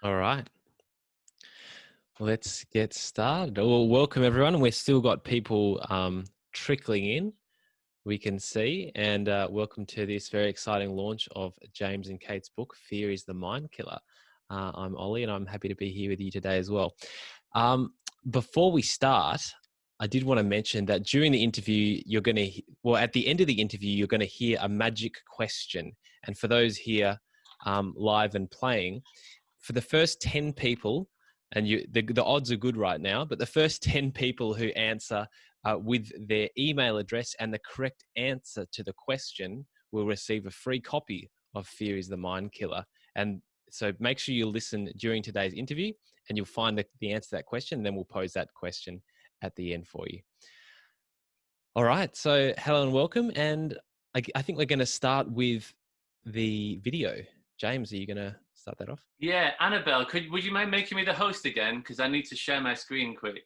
All right. Let's get started. Well, welcome everyone. We've still got people trickling in, we can see. And welcome to this very exciting launch of James and Kate's book, Fear is the Mind Killer. I'm Ollie and I'm happy to be here with you today as well. Before we start, I did want to mention that during the interview, at the end of the interview, you're going to hear a magic question. And for those here live and playing, for the first 10 people, and the odds are good right now, but the first 10 people who answer with their email address and the correct answer to the question will receive a free copy of Fear is the Mind Killer. And so make sure you listen during today's interview and you'll find the answer to that question. And then we'll pose that question at the end for you. All right. So hello and welcome. And I think we're going to start with the video. James, are you going to start that off? Yeah, Annabelle, would you mind making me the host again? Because I need to share my screen quick.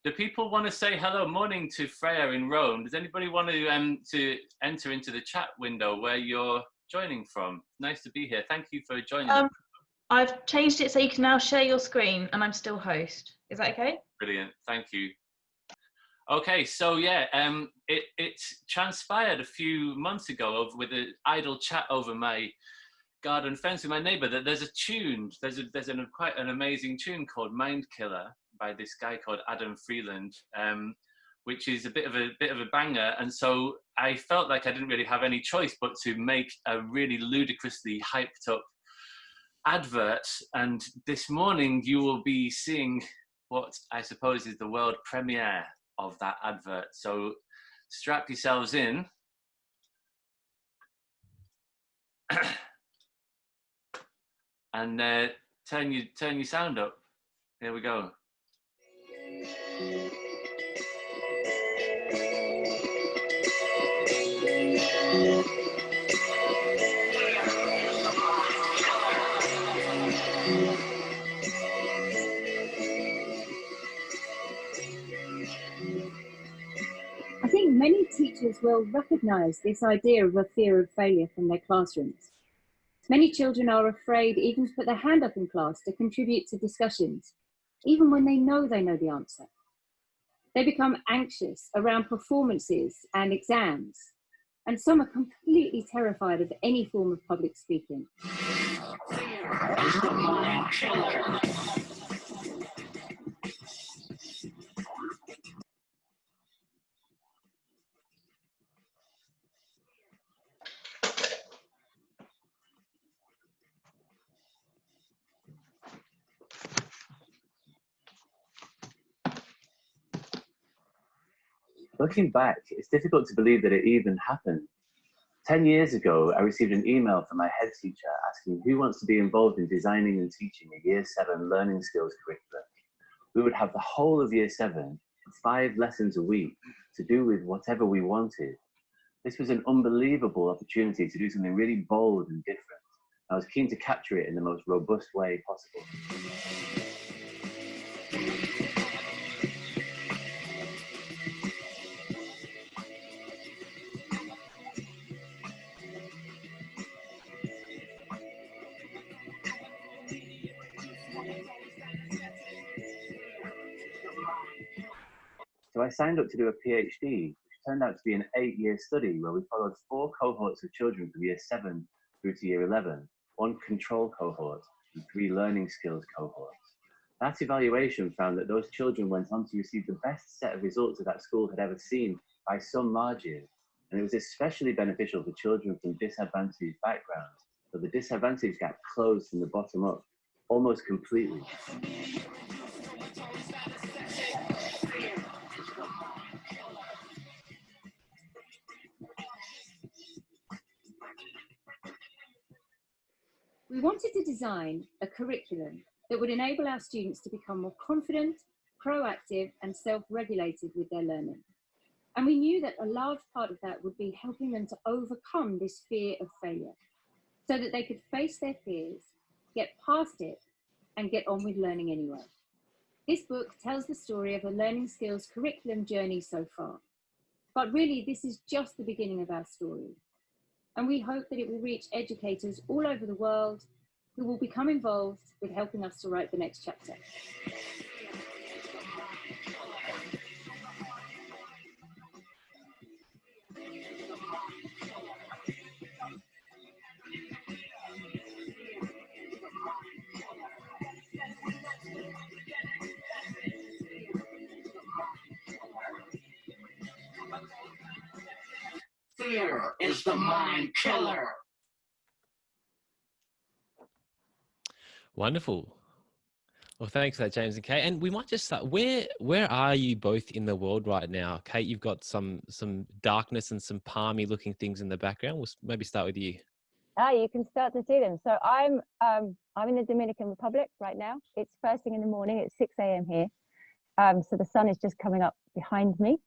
Do people want to say hello morning to Freya in Rome? Does anybody want to enter into the chat window where you're joining from? Nice to be here. Thank you for joining us. I've changed it so you can now share your screen and I'm still host. Is that okay? Brilliant. Thank you. Okay, so yeah, it transpired a few months ago with an idle chat over my garden fence with my neighbour that there's a tune, there's quite an amazing tune called Mind Killer by this guy called Adam Freeland, which is a bit of a banger. And so I felt like I didn't really have any choice but to make a really ludicrously hyped up advert. And this morning you will be seeing what I suppose is the world premiere of that advert. So strap yourselves in. And turn your sound up. Here we go. I think many teachers will recognise this idea of a fear of failure from their classrooms. Many children are afraid even to put their hand up in class to contribute to discussions, even when they know the answer. They become anxious around performances and exams, and some are completely terrified of any form of public speaking. Looking back, it's difficult to believe that it even happened. 10 years ago, I received an email from my head teacher asking who wants to be involved in designing and teaching a Year 7 learning skills curriculum. We would have the whole of Year 7, 5 lessons a week, to do with whatever we wanted. This was an unbelievable opportunity to do something really bold and different. I was keen to capture it in the most robust way possible. So I signed up to do a PhD, which turned out to be an 8-year study where we followed 4 cohorts of children from Year 7 through to Year 11, 1 control cohort and 3 learning skills cohorts. That evaluation found that those children went on to receive the best set of results that that school had ever seen by some margin. And it was especially beneficial for children from disadvantaged backgrounds, so the disadvantage gap closed from the bottom up almost completely. We wanted to design a curriculum that would enable our students to become more confident, proactive, and self-regulated with their learning. And we knew that a large part of that would be helping them to overcome this fear of failure so that they could face their fears, get past it, and get on with learning anyway. This book tells the story of the learning skills curriculum journey so far. But really, this is just the beginning of our story. And we hope that it will reach educators all over the world, who will become involved with helping us to write the next chapter. Fear is the mind killer. Wonderful. Well, thanks for that, James and Kate. And we might just start. Where are you both in the world right now? Kate, you've got some darkness and some palmy looking things in the background. We'll maybe start with you. You can start to see them. So I'm in the Dominican Republic right now. It's first thing in the morning. It's 6 a.m. here. So the sun is just coming up behind me.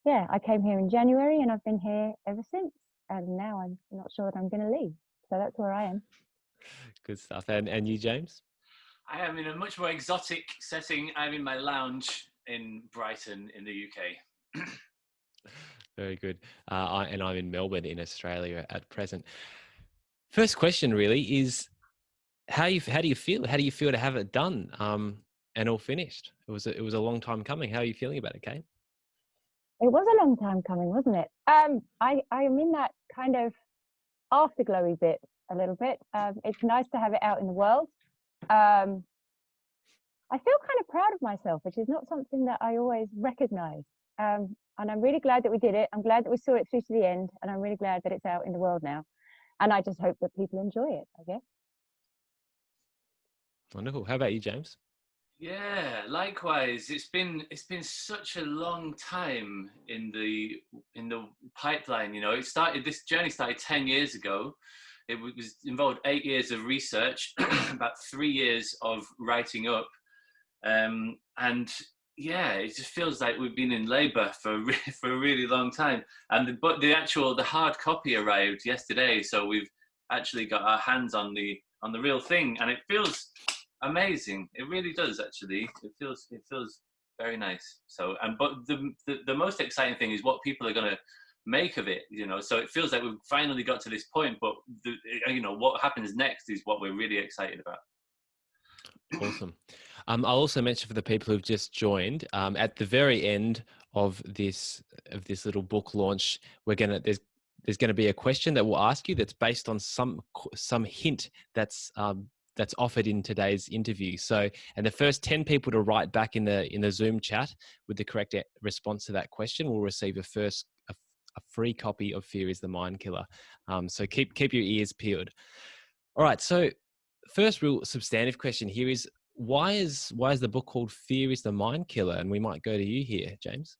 Yeah, I came here in January and I've been here ever since. And now I'm not sure that I'm going to leave. So that's where I am. Good stuff. And you, James? I am in a much more exotic setting. I'm in my lounge in Brighton in the UK. Very good. And I'm in Melbourne in Australia at present. First question really is, how do you feel? How do you feel to have it done and all finished? It was a long time coming. How are you feeling about it, Kate? It was a long time coming, wasn't it? I am in that kind of afterglowy bit a little bit. It's nice to have it out in the world. I feel kind of proud of myself, which is not something that I always recognize. And I'm really glad that we did it. I'm glad that we saw it through to the end, and I'm really glad that it's out in the world now. And I just hope that people enjoy it, I guess. Wonderful. How about you, James? Yeah, likewise. It's been such a long time in the pipeline. You know, this journey started 10 years ago. It was involved 8 years of research, about 3 years of writing up, and yeah, it just feels like we've been in labour for a really long time. And the hard copy arrived yesterday, so we've actually got our hands on the real thing, and it feels amazing. It really does, actually. It feels very nice. So, but the most exciting thing is what people are going to make of it, you know. So it feels like we've finally got to this point, but what happens next is what we're really excited about. Awesome. I'll also mention for the people who've just joined, at the very end of this little book launch, there's going to be a question that we'll ask you that's based on some hint that's offered in today's interview. So, and the first 10 people to write back in the Zoom chat with the correct response to that question will receive a free copy of Fear is the Mind Killer. So keep your ears peeled. All right. So first real substantive question here is, why is the book called Fear is the Mind Killer? And we might go to you here, James.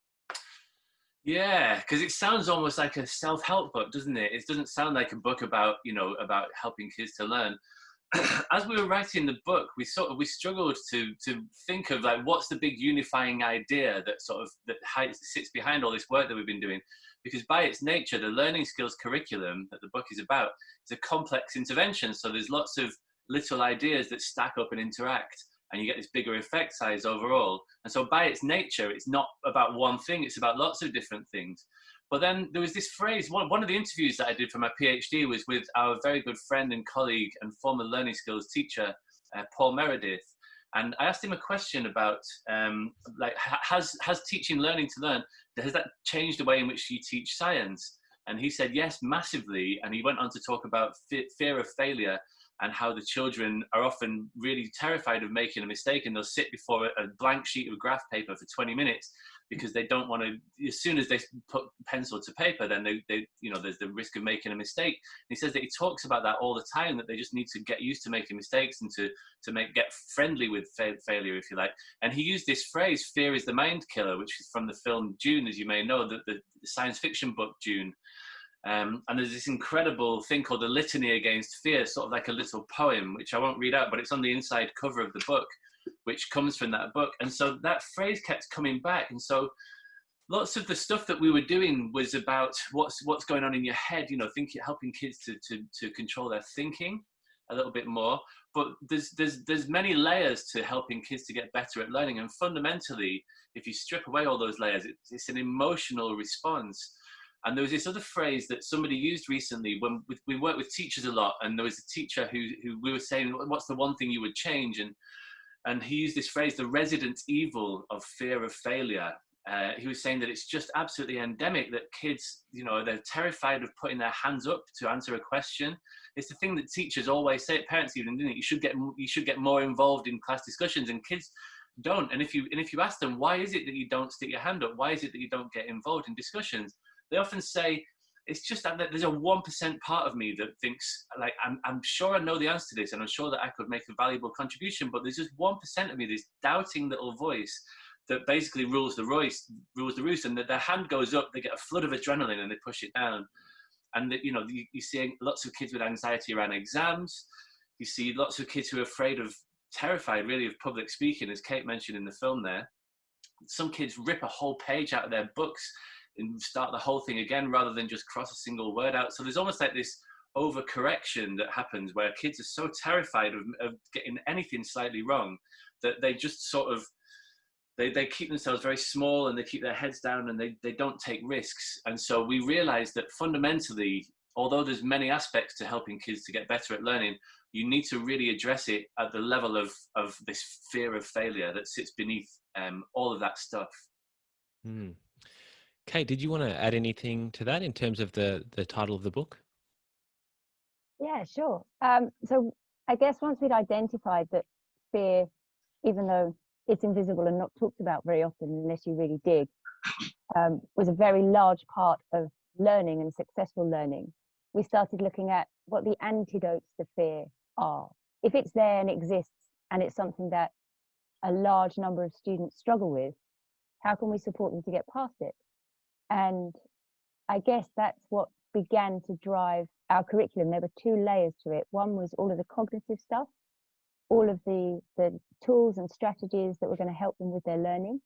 Yeah, because it sounds almost like a self-help book, doesn't it? It doesn't sound like a book about helping kids to learn. As we were writing the book, we struggled to think of like what's the big unifying idea that sits behind all this work that we've been doing, because by its nature, the learning skills curriculum that the book is about is a complex intervention. So there's lots of little ideas that stack up and interact, and you get this bigger effect size overall. And so by its nature, it's not about one thing, it's about lots of different things. But then there was this phrase, one of the interviews that I did for my PhD was with our very good friend and colleague and former learning skills teacher, Paul Meredith. And I asked him a question about, has teaching learning to learn, has that changed the way in which you teach science? And he said, yes, massively. And he went on to talk about fear of failure, and how the children are often really terrified of making a mistake, and they'll sit before a blank sheet of graph paper for 20 minutes because they don't want to. As soon as they put pencil to paper, then they there's the risk of making a mistake. And he says that he talks about that all the time, that they just need to get used to making mistakes and to get friendly with failure, if you like. And he used this phrase, "Fear is the mind killer," which is from the film Dune, as you may know, the science fiction book Dune. And there's this incredible thing called the Litany against fear, sort of like a little poem, which I won't read out, but it's on the inside cover of the book, which comes from that book. And so that phrase kept coming back. And so lots of the stuff that we were doing was about what's going on in your head, helping kids to control their thinking a little bit more. But there's many layers to helping kids to get better at learning. And fundamentally, if you strip away all those layers, it's an emotional response. And there was this other phrase that somebody used recently when we work with teachers a lot, and there was a teacher who we were saying, what's the one thing you would change? And he used this phrase, the resident evil of fear of failure. He was saying that it's just absolutely endemic that kids, you know, they're terrified of putting their hands up to answer a question. It's the thing that teachers always say, parents even, didn't it? You should get more involved in class discussions, and kids don't. And if you ask them, why is it that you don't stick your hand up? Why is it that you don't get involved in discussions? They often say, it's just that there's a 1% part of me that thinks, like, I'm sure I know the answer to this, and I'm sure that I could make a valuable contribution, but there's just 1% of me, this doubting little voice that basically rules the roost, and that their hand goes up, they get a flood of adrenaline and they push it down. And that, you know, you see lots of kids with anxiety around exams. You see lots of kids who are terrified really of public speaking, as Kate mentioned in the film there. Some kids rip a whole page out of their books and start the whole thing again rather than just cross a single word out. So there's almost like this overcorrection that happens where kids are so terrified of getting anything slightly wrong that they just sort of, they keep themselves very small, and they keep their heads down, and they don't take risks. And so we realized that fundamentally, although there's many aspects to helping kids to get better at learning, you need to really address it at the level of this fear of failure that sits beneath all of that stuff. Mm. Kate, did you want to add anything to that in terms of the title of the book? Yeah, sure. So I guess once we'd identified that fear, even though it's invisible and not talked about very often unless you really dig, was a very large part of learning and successful learning, we started looking at what the antidotes to fear are. If it's there and exists, and it's something that a large number of students struggle with, how can we support them to get past it? And I guess that's what began to drive our curriculum. There were two layers to it. One was all of the cognitive stuff, all of the tools and strategies that were going to help them with their learning.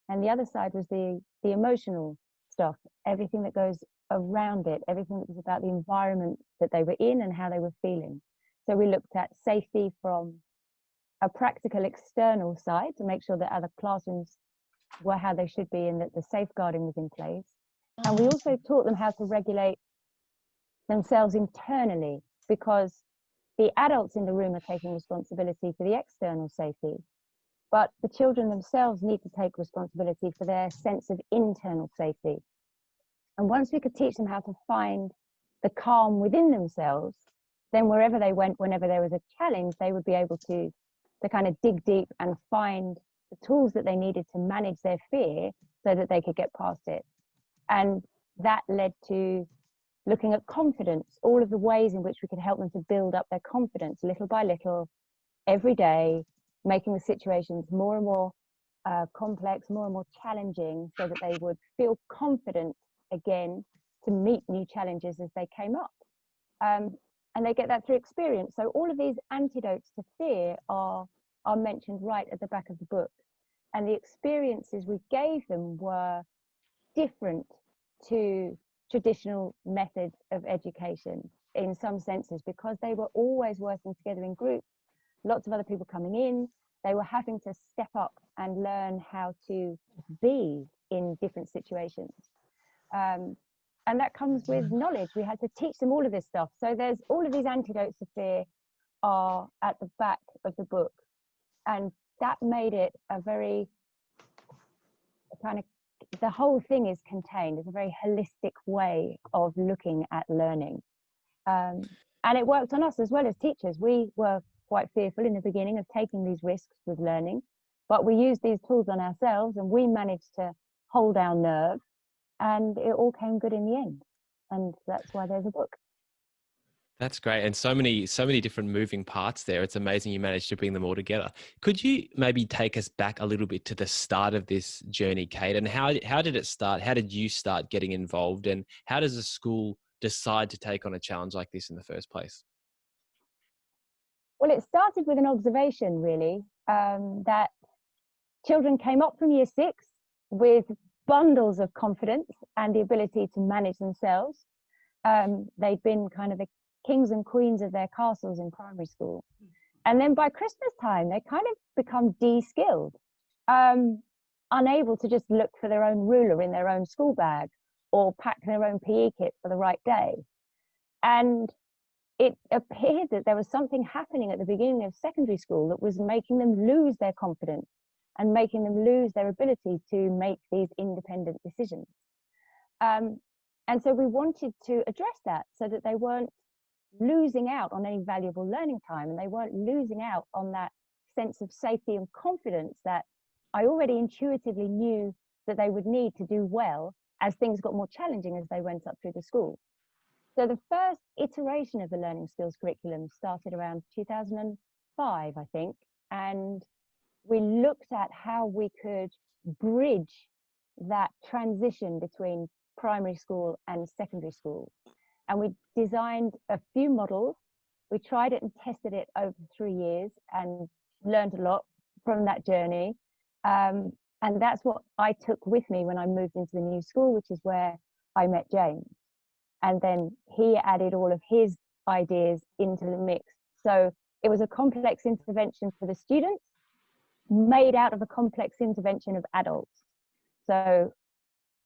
And the other side was the emotional stuff, everything that goes around it, everything that was about the environment that they were in and how they were feeling. So we looked at safety from a practical external side to make sure that other classrooms were how they should be and that the safeguarding was in place. And we also taught them how to regulate themselves internally, because the adults in the room are taking responsibility for the external safety, but the children themselves need to take responsibility for their sense of internal safety. And once we could teach them how to find the calm within themselves, then wherever they went, whenever there was a challenge, they would be able to kind of dig deep and find the tools that they needed to manage their fear so that they could get past it. And that led to looking at confidence, all of the ways in which we could help them to build up their confidence little by little, every day, making the situations more and more complex, more and more challenging, so that they would feel confident again to meet new challenges as they came up. And they get that through experience. So all of these antidotes to fear are mentioned right at the back of the book. And the experiences we gave them were different to traditional methods of education in some senses, because they were always working together in groups, lots of other people coming in. They were having to step up and learn how to be in different situations. And that comes with knowledge. We had to teach them all of this stuff. So there's all of these antidotes to fear are at the back of the book. And that made it a very kind of, the whole thing is contained. It's a very holistic way of looking at learning. And it worked on us as well as teachers. We were quite fearful in the beginning of taking these risks with learning, but we used these tools on ourselves and we managed to hold our nerve, and it all came good in the end. And that's why there's a book. That's great. And so many different moving parts there. It's amazing you managed to bring them all together. Could you maybe take us back a little bit to the start of this journey, Kate? And how did it start? How did you start getting involved? And how does a school decide to take on a challenge like this in the first place? Well, it started with an observation, really, that children came up from year 6 with bundles of confidence and the ability to manage themselves. They'd been kind of the kings and queens of their castles in primary school. And then by Christmas time, they kind of become de-skilled, unable to just look for their own ruler in their own school bag, or pack their own PE kit for the right day. And it appeared that there was something happening at the beginning of secondary school that was making them lose their confidence and making them lose their ability to make these independent decisions. And so we wanted to address that so that they weren't losing out on any valuable learning time, and they weren't losing out on that sense of safety and confidence that I already intuitively knew that they would need to do well as things got more challenging as they went up through the school. So the first iteration of the learning skills curriculum started around 2005, I think, and we looked at how we could bridge that transition between primary school and secondary school. And we designed a few models. We tried it and tested it over 3 years and learned a lot from that journey. And that's what I took with me when I moved into the new school, which is where I met James. And then he added all of his ideas into the mix. So it was a complex intervention for the students made out of a complex intervention of adults. So,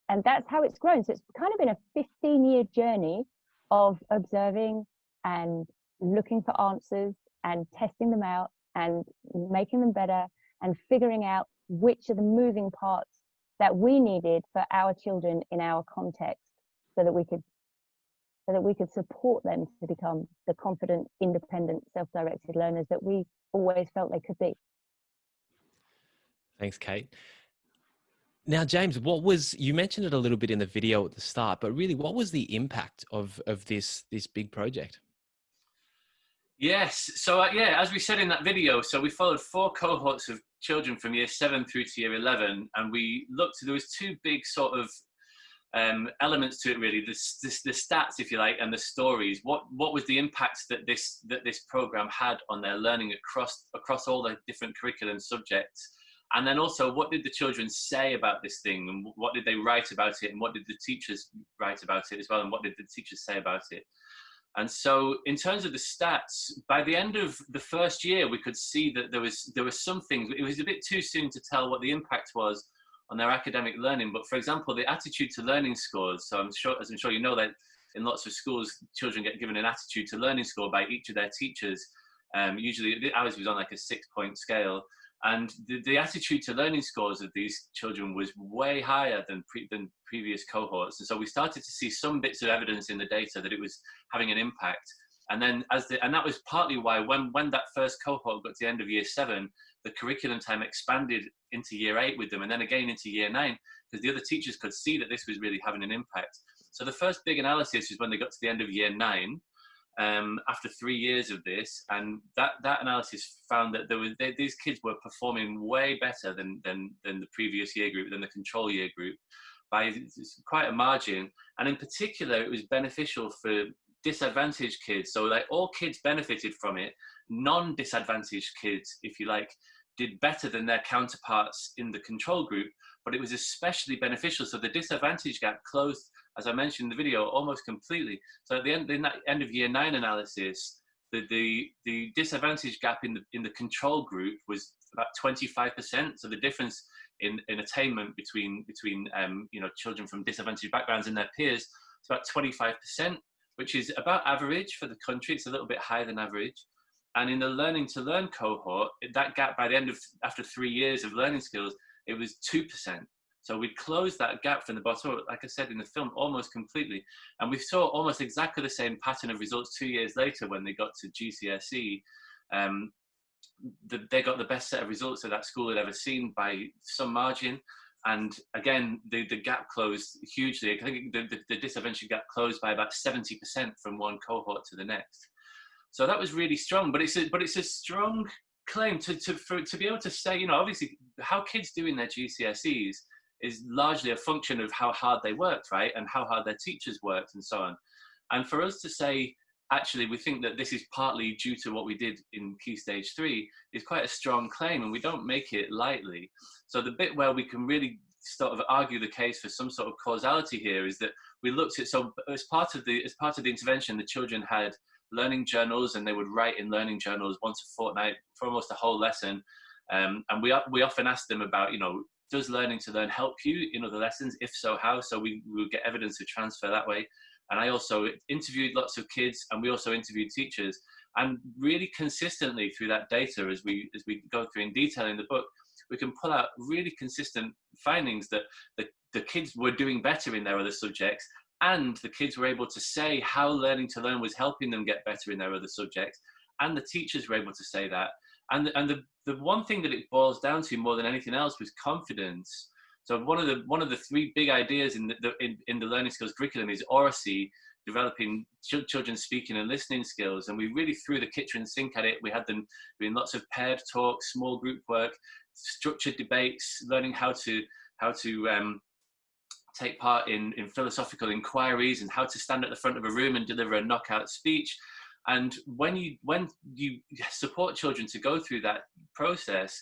and that's how it's grown. So it's kind of been a 15-year journey of observing and looking for answers and testing them out and making them better and figuring out which are the moving parts that we needed for our children in our context so that we could support them to become the confident, independent, self-directed learners that we always felt they could be. Thanks, Kate. Now, James, you mentioned it a little bit in the video at the start, but really what was the impact of this big project? Yes. So as we said in that video, so we followed 4 cohorts of children from year 7 through to year 11, and we looked, there was 2 big sort of elements to it really, the stats, if you like, and the stories. What was the impact that this program had on their learning across all the different curriculum subjects? And then also, what did the children say about this thing, and what did they write about it, and what did the teachers write about it as well, and what did the teachers say about it? And so in terms of the stats, by the end of the first year, we could see that there were some things. It was a bit too soon to tell what the impact was on their academic learning. But for example, the attitude to learning scores. So as I'm sure you know, that in lots of schools, children get given an attitude to learning score by each of their teachers. Usually ours was on like a 6-point scale. And the attitude to learning scores of these children was way higher than previous cohorts. And so we started to see some bits of evidence in the data that it was having an impact. And then and that was partly why when that first cohort got to the end of year 7, the curriculum time expanded into year 8 with them, and then again into year 9, because the other teachers could see that this was really having an impact. So the first big analysis was when they got to the end of year 9, after 3 years of this, and that analysis found that these kids were performing way better than the previous year group, than the control year group, by quite a margin. And in particular, it was beneficial for disadvantaged kids. So like all kids benefited from it. Non-disadvantaged kids, if you like, did better than their counterparts in the control group, but it was especially beneficial. So the disadvantage gap closed, as I mentioned in the video, almost completely. So at the end, in that end of year 9 analysis, the disadvantage gap in the control group was about 25%. So the difference in attainment between children from disadvantaged backgrounds and their peers is about 25%, which is about average for the country. It's a little bit higher than average. And in the learning to learn cohort, that gap by the end of, after 3 years of learning skills, it was 2%. So we closed that gap from the bottom, like I said in the film, almost completely. And we saw almost exactly the same pattern of results 2 years later when they got to GCSE. They got the best set of results that school had ever seen by some margin. And again, the gap closed hugely. I think the disadvantage gap closed by about 70% from one cohort to the next. So that was really strong, but it's a strong claim to be able to say, obviously how kids do in their GCSEs is largely a function of how hard they worked, right? And how hard their teachers worked and so on. And for us to say, actually, we think that this is partly due to what we did in Key Stage 3 is quite a strong claim, and we don't make it lightly. So the bit where we can really sort of argue the case for some sort of causality here is that we looked at, so as part of the intervention, the children had learning journals, and they would write in learning journals once a fortnight for almost a whole lesson. And we often asked them about, does learning to learn help you in other lessons? If so, how? So we will get evidence of transfer that way. And I also interviewed lots of kids, and we also interviewed teachers. And really consistently through that data, as we go through in detail in the book, we can pull out really consistent findings that the kids were doing better in their other subjects, and the kids were able to say how learning to learn was helping them get better in their other subjects, and the teachers were able to say that. And the one thing that it boils down to more than anything else was confidence. So one of the three big ideas in the learning skills curriculum is oracy, developing children's speaking and listening skills. And we really threw the kitchen sink at it. We had them doing lots of paired talks, small group work, structured debates, learning how to take part in philosophical inquiries, and how to stand at the front of a room and deliver a knockout speech. And when you support children to go through that process,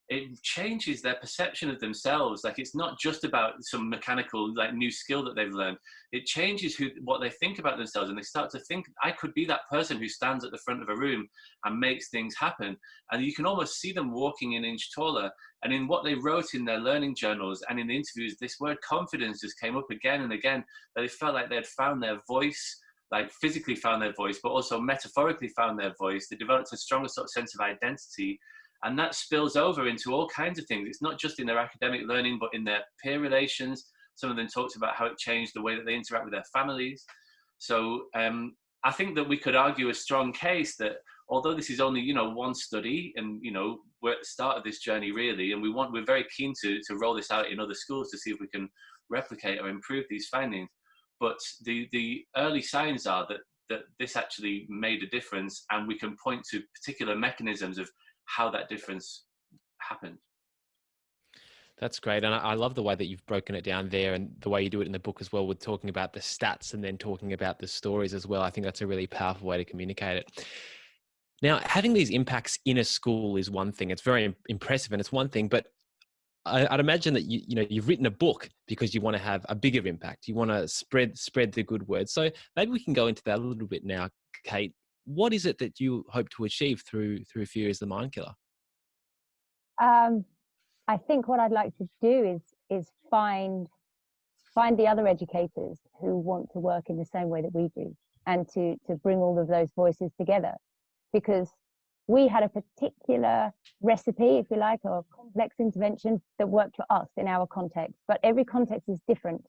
it changes their perception of themselves. Like, it's not just about some mechanical, like, new skill that they've learned. It changes what they think about themselves, and they start to think, I could be that person who stands at the front of a room and makes things happen. And you can almost see them walking an inch taller. And in what they wrote in their learning journals and in the interviews, this word confidence just came up again and again, that they felt like they had found their voice, like physically found their voice, but also metaphorically found their voice. They developed a stronger sort of sense of identity. And that spills over into all kinds of things. It's not just in their academic learning, but in their peer relations. Some of them talked about how it changed the way that they interact with their families. So I think that we could argue a strong case that although this is only, one study, and, we're at the start of this journey really, and we're very keen to roll this out in other schools to see if we can replicate or improve these findings. But the early signs are that this actually made a difference, and we can point to particular mechanisms of how that difference happened. That's great. And I love the way that you've broken it down there, and the way you do it in the book as well, with talking about the stats and then talking about the stories as well. I think that's a really powerful way to communicate it. Now, having these impacts in a school is one thing. It's very impressive and it's one thing, but I'd imagine that you've written a book because you want to have a bigger impact. You want to spread the good word. So maybe we can go into that a little bit now, Kate. What is it that you hope to achieve through Fear is the Mind Killer? I think what I'd like to do is find the other educators who want to work in the same way that we do, and to bring all of those voices together, because we had a particular recipe, if you like, or complex intervention that worked for us in our context, but every context is different.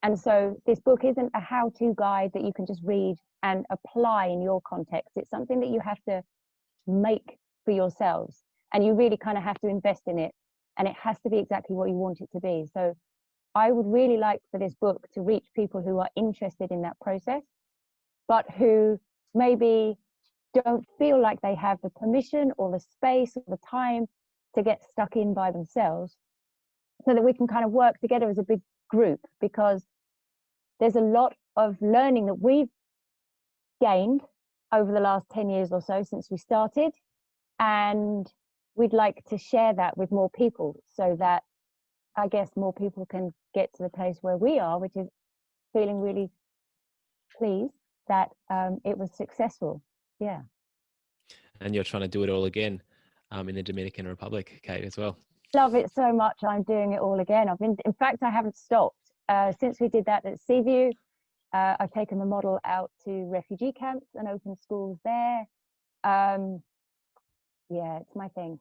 And so this book isn't a how-to guide that you can just read and apply in your context. It's something that you have to make for yourselves, and you really kind of have to invest in it, and it has to be exactly what you want it to be. So I would really like for this book to reach people who are interested in that process, but who maybe don't feel like they have the permission or the space or the time to get stuck in by themselves, so that we can kind of work together as a big group, because there's a lot of learning that we've gained over the last 10 years or so since we started, and we'd like to share that with more people, so that I guess more people can get to the place where we are, which is feeling really pleased that it was successful. Yeah. And you're trying to do it all again in the Dominican Republic, Kate, as well. Love it so much. I'm doing it all again. In fact, I haven't stopped since we did that at Seaview. I've taken the model out to refugee camps and open schools there. Yeah, it's my thing.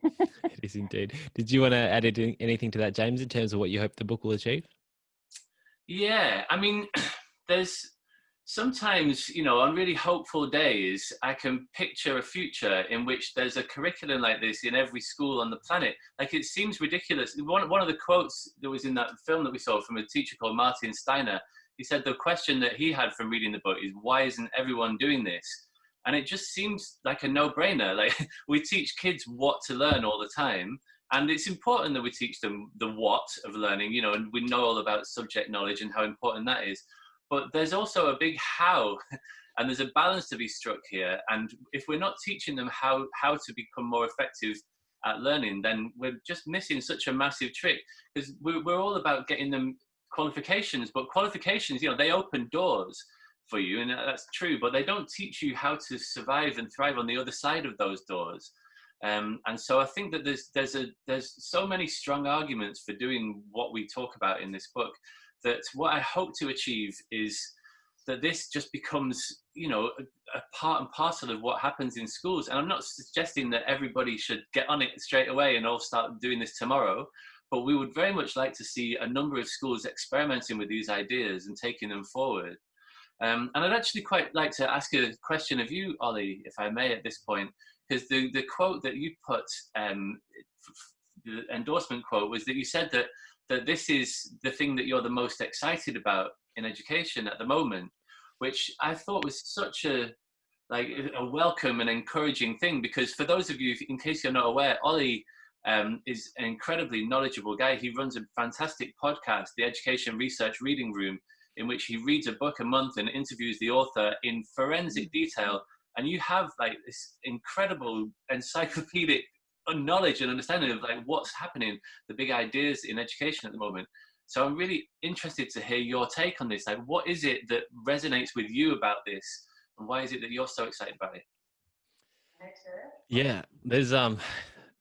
It is indeed. Did you want to add anything to that, James, in terms of what you hope the book will achieve? Yeah, I mean, there's sometimes, on really hopeful days, I can picture a future in which there's a curriculum like this in every school on the planet. Like, it seems ridiculous. One of the quotes that was in that film that we saw from a teacher called Martin Steiner, he said the question that he had from reading the book is, why isn't everyone doing this? And it just seems like a no-brainer. Like, we teach kids what to learn all the time, and it's important that we teach them the what of learning, and we know all about subject knowledge and how important that is. But there's also a big how, and there's a balance to be struck here. And if we're not teaching them how to become more effective at learning, then we're just missing such a massive trick, because we're all about getting them qualifications, but qualifications, they open doors for you, and that's true, but they don't teach you how to survive and thrive on the other side of those doors. And so I think that there's so many strong arguments for doing what we talk about in this book, that what I hope to achieve is that this just becomes, you know, a part and parcel of what happens in schools. And I'm not suggesting that everybody should get on it straight away and all start doing this tomorrow, but we would very much like to see a number of schools experimenting with these ideas and taking them forward. And I'd actually quite like to ask a question of you, Ollie, if I may, at this point, because the quote that you put, the endorsement quote, was that you said that this is the thing that you're the most excited about in education at the moment, which I thought was such a welcome and encouraging thing, because for those of you, in case you're not aware, Ollie is an incredibly knowledgeable guy. He runs a fantastic podcast, the Education Research Reading Room, in which he reads a book a month and interviews the author in forensic detail. And you have like this incredible encyclopedic knowledge and understanding of like what's happening, the big ideas in education at the moment. So I'm really interested to hear your take on this. Like, what is it that resonates with you about this, and why is it that you're so excited about it? Yeah, there's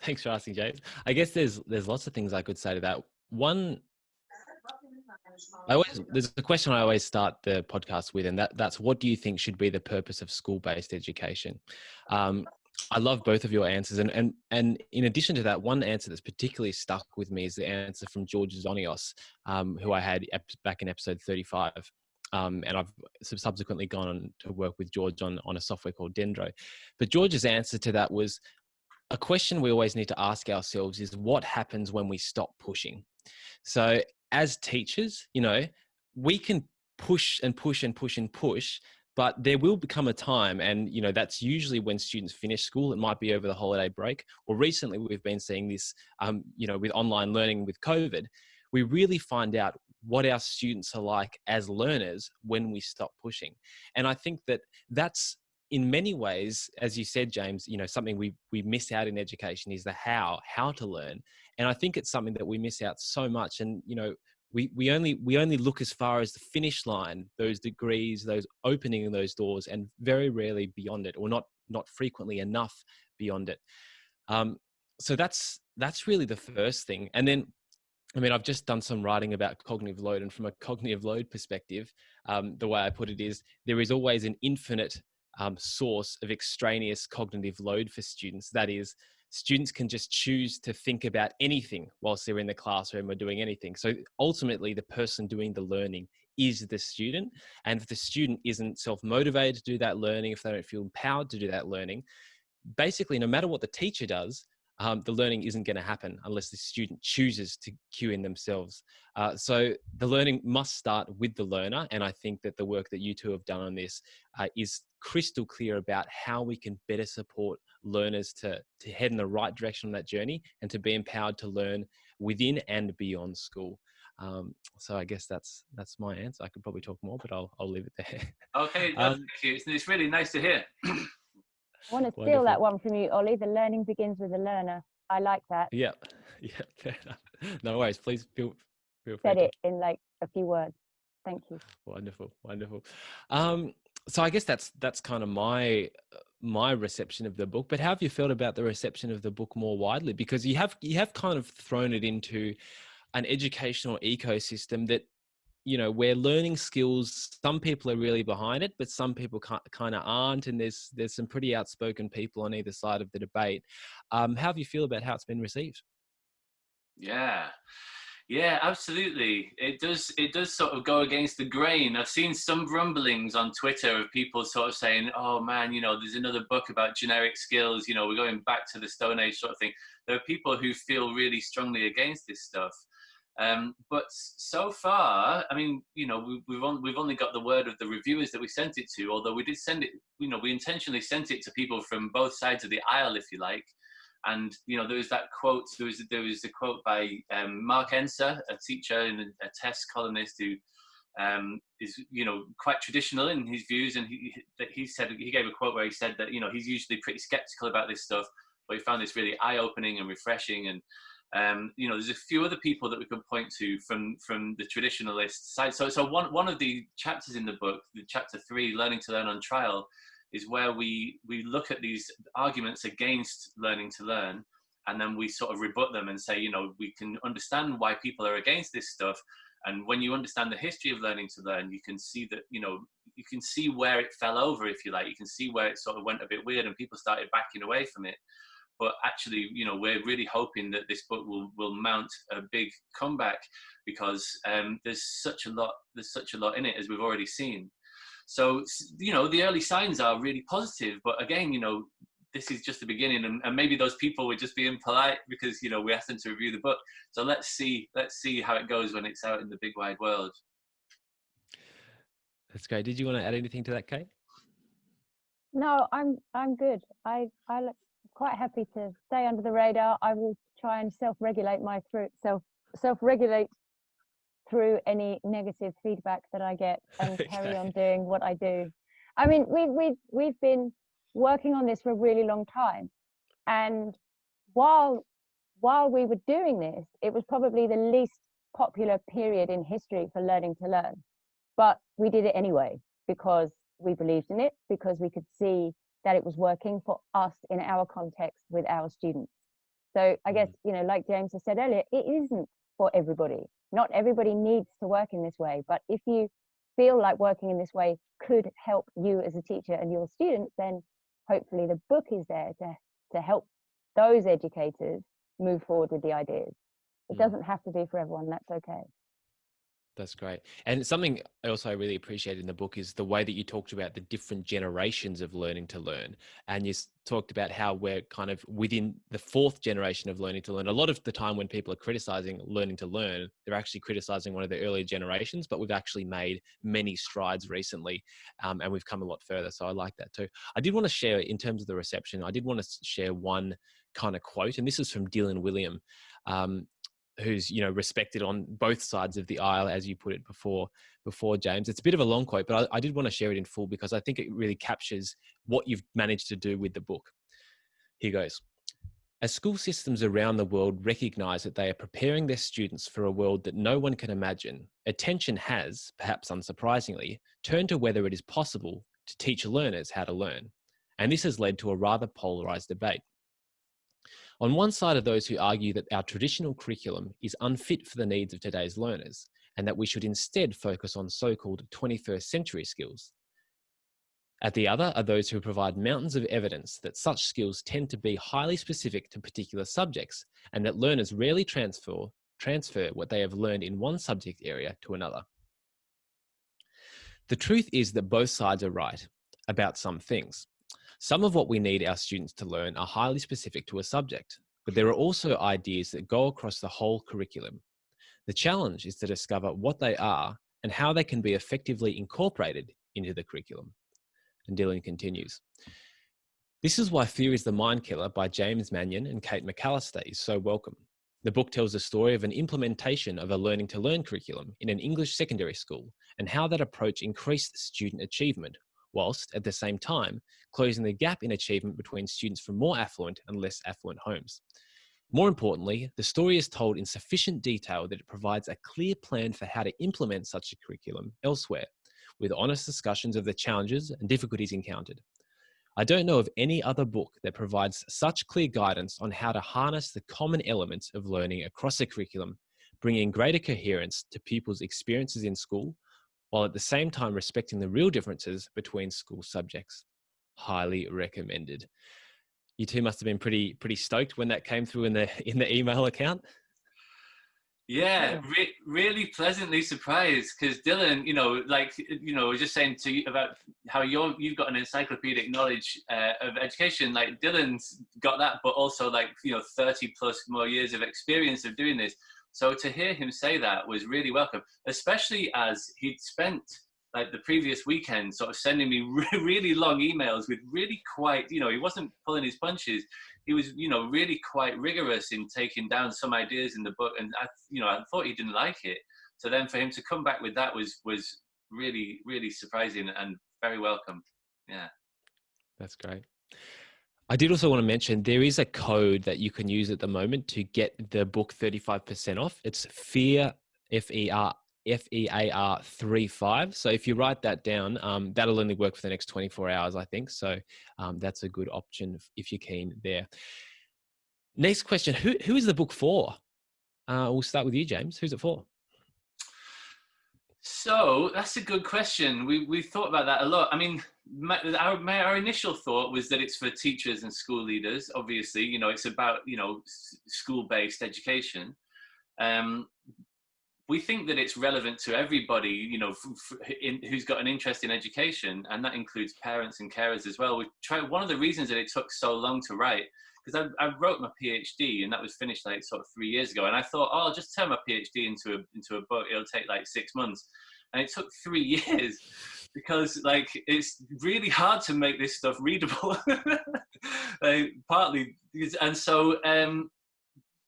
thanks for asking, James. I guess there's lots of things I could say to that. One, there's a question I always start the podcast with, and that's what do you think should be the purpose of school-based education? I love both of your answers, and in addition to that, one answer that's particularly stuck with me is the answer from George Zonios, who I had back in episode 35. And I've subsequently gone on to work with George on a software called Dendro. But George's answer to that was, a question we always need to ask ourselves is, what happens when we stop pushing? So as teachers, you know, we can push and push and push and push, but there will become a time, and, you know, that's usually when students finish school. It might be over the holiday break, or recently we've been seeing this, you know, with online learning with COVID. We really find out what our students are like as learners when we stop pushing. And I think that that's, in many ways, as you said, James, you know, something we miss out in education is the how to learn. And I think it's something that we miss out so much. And, you know, we only look as far as the finish line, those degrees, those opening those doors, and very rarely beyond it, or not frequently enough beyond it. So that's really the first thing. And then, I mean, I've just done some writing about cognitive load, and from a cognitive load perspective, the way I put it is, there is always an infinite source of extraneous cognitive load for students. That is, students can just choose to think about anything whilst they're in the classroom or doing anything. So ultimately, the person doing the learning is the student. And if the student isn't self-motivated to do that learning, if they don't feel empowered to do that learning, basically, no matter what the teacher does, the learning isn't going to happen unless the student chooses to cue in themselves. So the learning must start with the learner. And I think that the work that you two have done on this is crystal clear about how we can better support learners to head in the right direction on that journey, and to be empowered to learn within and beyond school. So I guess that's my answer. I could probably talk more, but I'll leave it there. Okay, thank you. It's really nice to hear. I want to steal that one from you, Ollie. The learning begins with the learner. I like that. Yeah, fair enough. No worries. Please feel free. Said it in like a few words. Thank you. Wonderful. So I guess that's kind of my reception of the book. But how have you felt about the reception of the book more widely? Because you have kind of thrown it into an educational ecosystem that, you know, where learning skills, some people are really behind it, but some people kind of aren't. And there's some pretty outspoken people on either side of the debate. How do you feel about how it's been received? Yeah, absolutely. It does sort of go against the grain. I've seen some rumblings on Twitter of people sort of saying, oh man, you know, there's another book about generic skills, you know, we're going back to the Stone Age sort of thing. There are people who feel really strongly against this stuff. But so far, I mean, you know, we've only got the word of the reviewers that we sent it to, although we did send it, you know, we intentionally sent it to people from both sides of the aisle, if you like. And, you know, there was that quote, there was a quote by Mark Enser, a teacher and a test columnist who is, you know, quite traditional in his views. And he gave a quote where he said that, you know, he's usually pretty skeptical about this stuff, but he found this really eye-opening and refreshing. And, you know, there's a few other people that we could point to from the traditionalist side. So one of the chapters in the book, the chapter 3, Learning to Learn on Trial, is where we look at these arguments against learning to learn, and then we sort of rebut them and say, we can understand why people are against this stuff. And when you understand the history of learning to learn, you can see that, you can see where it fell over, if you like. You can see where it sort of went a bit weird and people started backing away from it. But actually, we're really hoping that this book will mount a big comeback, because there's such a lot in it, as we've already seen. So, the early signs are really positive. But again, this is just the beginning, and maybe those people were just being polite because, we asked them to review the book. So let's see how it goes when it's out in the big wide world. That's great. Did you want to add anything to that, Kate? No, I'm good. I'm quite happy to stay under the radar. I will try and self-regulate through any negative feedback that I get, and carry on doing what I do. I mean, we've been working on this for a really long time, and while we were doing this, it was probably the least popular period in history for learning to learn, but we did it anyway because we believed in it, because we could see that it was working for us in our context with our students. So I guess, like James has said earlier, it isn't for everybody. Not everybody needs to work in this way, but if you feel like working in this way could help you as a teacher and your students, then hopefully the book is there to help those educators move forward with the ideas. It doesn't have to be for everyone, that's okay. That's great. And something else I really appreciate in the book is the way that you talked about the different generations of learning to learn. And you talked about how we're kind of within the fourth generation of learning to learn. A lot of the time when people are criticizing learning to learn, they're actually criticizing one of the earlier generations, but we've actually made many strides recently, and we've come a lot further. So I like that too. I did want to share, in terms of the reception, I did want to share one kind of quote, and this is from Wiliam, who's respected on both sides of the aisle, as you put it before, James. It's a bit of a long quote, but I did want to share it in full because I think it really captures what you've managed to do with the book. Here goes. As school systems around the world recognize that they are preparing their students for a world that no one can imagine, attention has, perhaps unsurprisingly, turned to whether it is possible to teach learners how to learn. And this has led to a rather polarized debate. On one side are those who argue that our traditional curriculum is unfit for the needs of today's learners, and that we should instead focus on so-called 21st century skills. At the other are those who provide mountains of evidence that such skills tend to be highly specific to particular subjects, and that learners rarely transfer what they have learned in one subject area to another. The truth is that both sides are right about some things. Some of what we need our students to learn are highly specific to a subject, but there are also ideas that go across the whole curriculum. The challenge is to discover what they are and how they can be effectively incorporated into the curriculum. And Dylan continues. This is why Fear is the Mind Killer by James Mannion and Kate McAllister is so welcome. The book tells the story of an implementation of a learning to learn curriculum in an English secondary school and how that approach increased student achievement, whilst at the same time closing the gap in achievement between students from more affluent and less affluent homes. More importantly, the story is told in sufficient detail that it provides a clear plan for how to implement such a curriculum elsewhere, with honest discussions of the challenges and difficulties encountered. I don't know of any other book that provides such clear guidance on how to harness the common elements of learning across a curriculum, bringing greater coherence to pupils' experiences in school, while at the same time respecting the real differences between school subjects. Highly recommended. You two must have been pretty stoked when that came through in the email account. Yeah, really pleasantly surprised, because Dylan, was just saying to you about how you've got an encyclopedic knowledge of education. Like Dylan's got that, but also 30 plus more years of experience of doing this. So to hear him say that was really welcome, especially as he'd spent the previous weekend sort of sending me really long emails with really quite, he wasn't pulling his punches. He was, really quite rigorous in taking down some ideas in the book. And I thought he didn't like it. So then for him to come back with that was really, really surprising and very welcome. Yeah. That's great. I did also want to mention there is a code that you can use at the moment to get the book 35% off. It's FEAR, FEAR, FEAR35. So if you write that down, that'll only work for the next 24 hours, I think. So that's a good option if you're keen there. Next question, who is the book for? We'll start with you, James. Who's it for? So that's a good question. We thought about that a lot. I mean, our initial thought was that it's for teachers and school leaders. Obviously, you know, it's about, you know, school-based education. We think that it's relevant to everybody, you know, who's got an interest in education, and that includes parents and carers as well. We tried. One of the reasons that it took so long to write, because I wrote my PhD and that was finished like sort of 3 years ago, and I thought, oh, I'll just turn my PhD into a book. It'll take like 6 months, and it took 3 years because like it's really hard to make this stuff readable, partly, and so.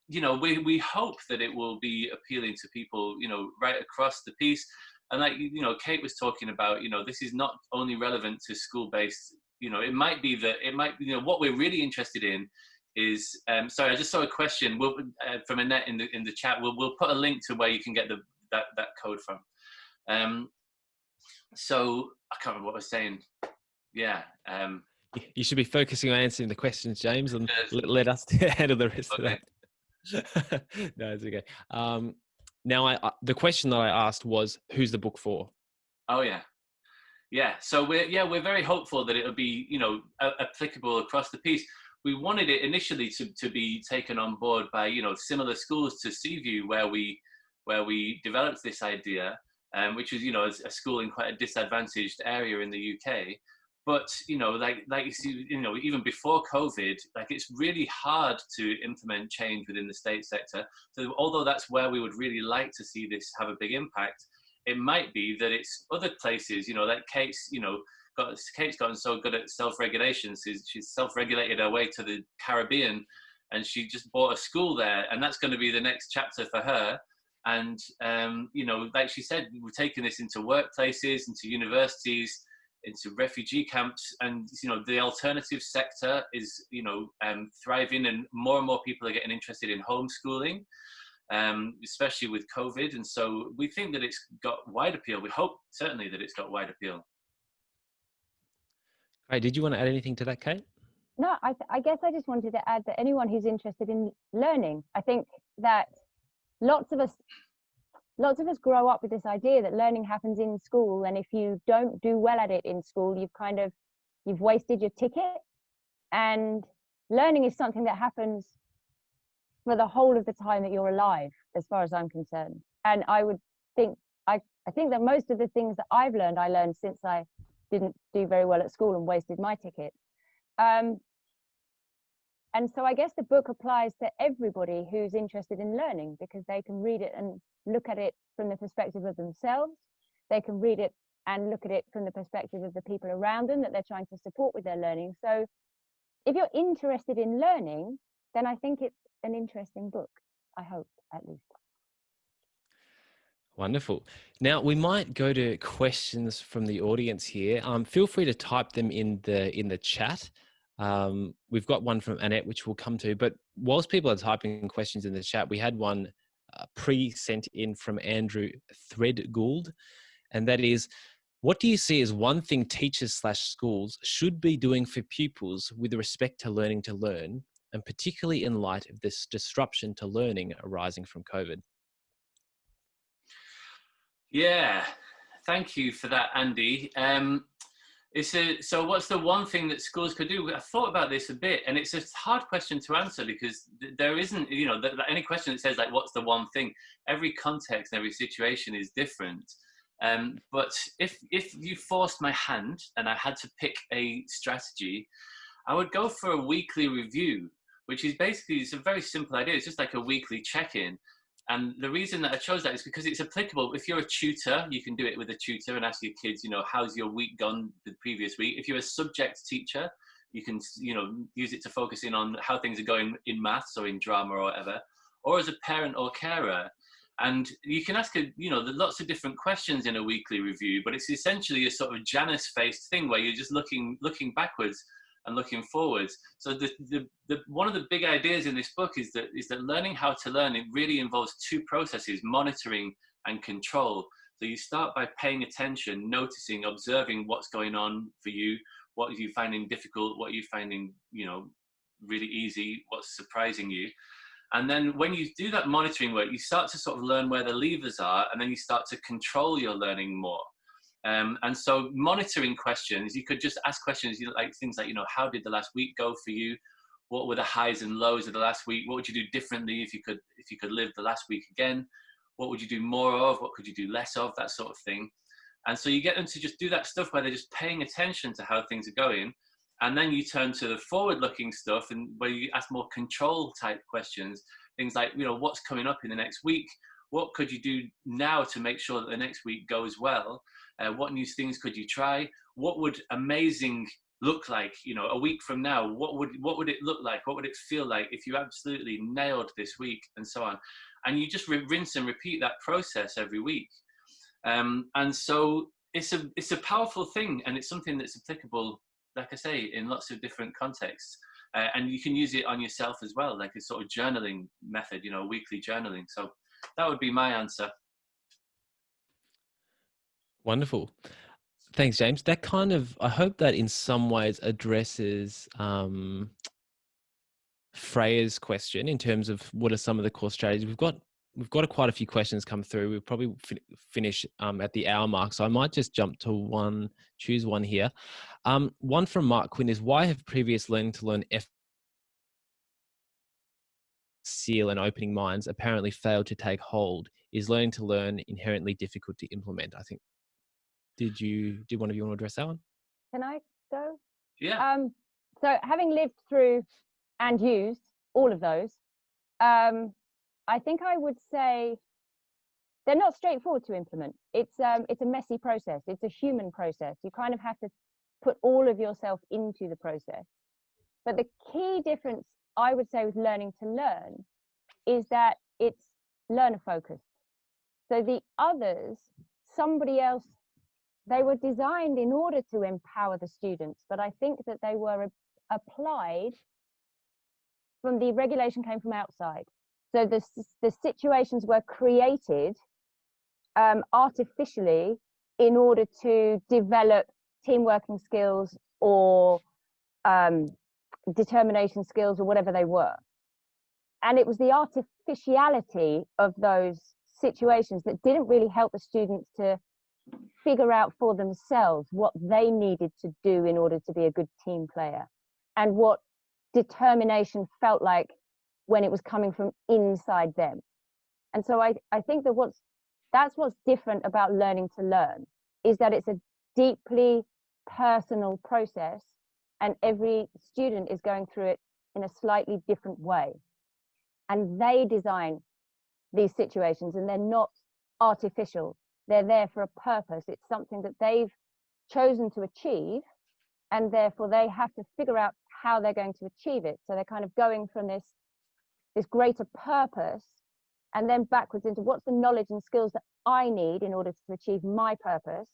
You know, we hope that it will be appealing to people, you know, right across the piece. And like, you know, Kate was talking about, you know, this is not only relevant to school-based, you know, it might be, you know, what we're really interested in is, sorry, I just saw a question from Annette in the chat. We'll put a link to where you can get that code from. So I can't remember what I was saying. Yeah. You should be focusing on answering the questions, James, and let us handle the rest of that. No, it's okay. Now, the question that I asked was, who's the book for? Oh yeah. So we're very hopeful that it'll be, you know, applicable across the piece. We wanted it initially to be taken on board by, you know, similar schools to Seaview, where we developed this idea, which is, you know, a school in quite a disadvantaged area in the UK. But, you know, like you see, you know, even before COVID, like it's really hard to implement change within the state sector. So although that's where we would really like to see this have a big impact, it might be that it's other places, you know, like Kate's, you know, Kate's gotten so good at self-regulation. She's self-regulated her way to the Caribbean, and she just bought a school there, and that's going to be the next chapter for her. And, you know, like she said, we're taking this into workplaces, into universities, into refugee camps, and you know the alternative sector is, you know, thriving, and more people are getting interested in homeschooling, especially with COVID. And so we think that it's got wide appeal. We hope certainly that it's got wide appeal. Right. Did you want to add anything to that, Kate? No, I guess I just wanted to add that anyone who's interested in learning, I think that lots of us grow up with this idea that learning happens in school, and if you don't do well at it in school, you've wasted your ticket. And learning is something that happens for the whole of the time that you're alive, as far as I'm concerned. And I think that most of the things that I learned since I didn't do very well at school and wasted my ticket. And so I guess the book applies to everybody who's interested in learning, because they can read it and look at it from the perspective of themselves. They can read it and look at it from the perspective of the people around them that they're trying to support with their learning. So if you're interested in learning, then I think it's an interesting book, I hope, at least. Wonderful. Now we might go to questions from the audience here. Feel free to type them in the chat. We've got one from Annette, which we'll come to, but whilst people are typing questions in the chat, we had one pre-sent in from Andrew Threadgould, and that is, what do you see as one thing teachers/schools should be doing for pupils with respect to learning to learn, and particularly in light of this disruption to learning arising from COVID? Yeah, thank you for that, Andy. So what's the one thing that schools could do? I thought about this a bit, and it's a hard question to answer, because there isn't, you know, any question that says like, what's the one thing? Every context, every situation is different. But if you forced my hand and I had to pick a strategy, I would go for a weekly review, which is basically, it's a very simple idea. It's just like a weekly check-in. And the reason that I chose that is because it's applicable. If you're a tutor, you can do it with a tutor and ask your kids, you know, how's your week gone the previous week? If you're a subject teacher, you can, you know, use it to focus in on how things are going in maths or in drama or whatever, or as a parent or carer. And you can ask, you know, lots of different questions in a weekly review, but it's essentially a sort of Janus-faced thing where you're just looking backwards and looking forwards. So one of the big ideas in this book is that learning how to learn, it really involves two processes, monitoring and control. So you start by paying attention, noticing, observing what's going on for you, what are you finding difficult, what are you finding, really easy, what's surprising you. And then when you do that monitoring work, you start to sort of learn where the levers are, and then you start to control your learning more. And so monitoring questions, you could just ask questions, like things like, how did the last week go for you? What were the highs and lows of the last week? What would you do differently if you could live the last week again? What would you do more of? What could you do less of? That sort of thing. And so you get them to just do that stuff where they're just paying attention to how things are going. And then you turn to the forward-looking stuff, and where you ask more control-type questions, things like, what's coming up in the next week? What could you do now to make sure that the next week goes well? What new things could you try? What would amazing look like, a week from now? What would it look like? What would it feel like if you absolutely nailed this week, and so on? And you just rinse and repeat that process every week. And so it's a powerful thing, and it's something that's applicable, like I say, in lots of different contexts. And you can use it on yourself as well, like a sort of journaling method, weekly journaling. So that would be my answer. Wonderful. Thanks, James. That kind of, I hope that in some ways addresses Freya's question in terms of what are some of the core strategies. We've got quite a few questions come through. We'll probably finish at the hour mark, so I might just jump to choose one here. One from Mark Quinn is, why have previous learning to learn seal and opening minds apparently failed to take hold? Is learning to learn inherently difficult to implement? I think, did one of you want to address that one? Can I go? Yeah. So having lived through and used all of those, I think I would say they're not straightforward to implement. It's a messy process. It's a human process. You kind of have to put all of yourself into the process. But the key difference, I would say, with learning to learn is that it's learner focused. So the others, somebody else, they were designed in order to empower the students, but I think that they were applied from the regulation came from outside. So the situations were created artificially in order to develop team working skills or determination skills or whatever they were. And it was the artificiality of those situations that didn't really help the students to figure out for themselves what they needed to do in order to be a good team player, and what determination felt like when it was coming from inside them. And so I think that that's what's different about learning to learn, is that it's a deeply personal process, and every student is going through it in a slightly different way. And they design these situations, and they're not artificial. They're there for a purpose. It's something that they've chosen to achieve, and therefore they have to figure out how they're going to achieve it. So they're kind of going from this greater purpose and then backwards into what's the knowledge and skills that I need in order to achieve my purpose,